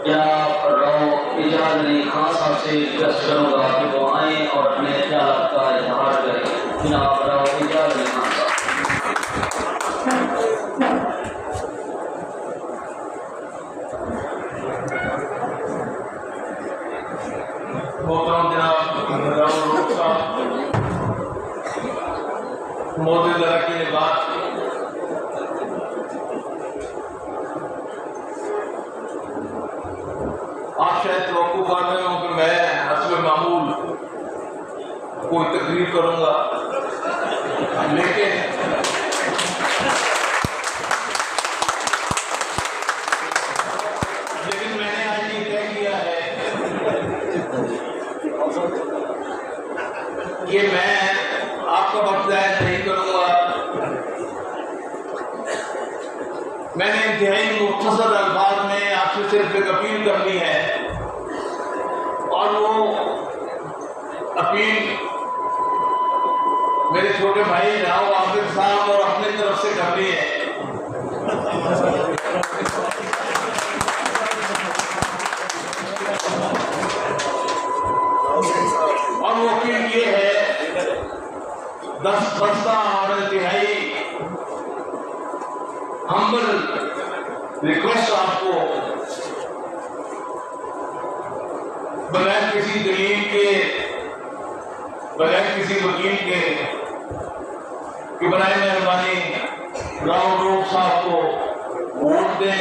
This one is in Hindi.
जनाब राव इजाज़ अली खान साहब से रिक्वेस्ट करूँगा कि वो आएँ और अपने ख्याल का इजहार करें। जनाब राव इजाज़ अली खान साहब। मोहतरम जनाब राव साहब मौजूद अरकान ने बात आप शायद तवक्को कर रहे हो कि मैं हस्ब मामूल कोई तकरीर करूंगा, लेकिन मैंने आज ये तय किया है कि मैं आपका वक्त ज़ाया नहीं करूंगा। मैंने इंतहाई मुख्तसर अल्फाज में आपसे सिर्फ एक अपील करनी है, और वो अपील मेरे छोटे भाई राव आबिद साहब और अपनी तरफ से करनी है। और वो अपील ये है, दस्ता और इंतहाई हम्बल रिक्वेस्ट आपको, बगैर किसी दलील के, बगैर किसी वकील के, कि बराए मेहरबानी राव साहब को वोट दें,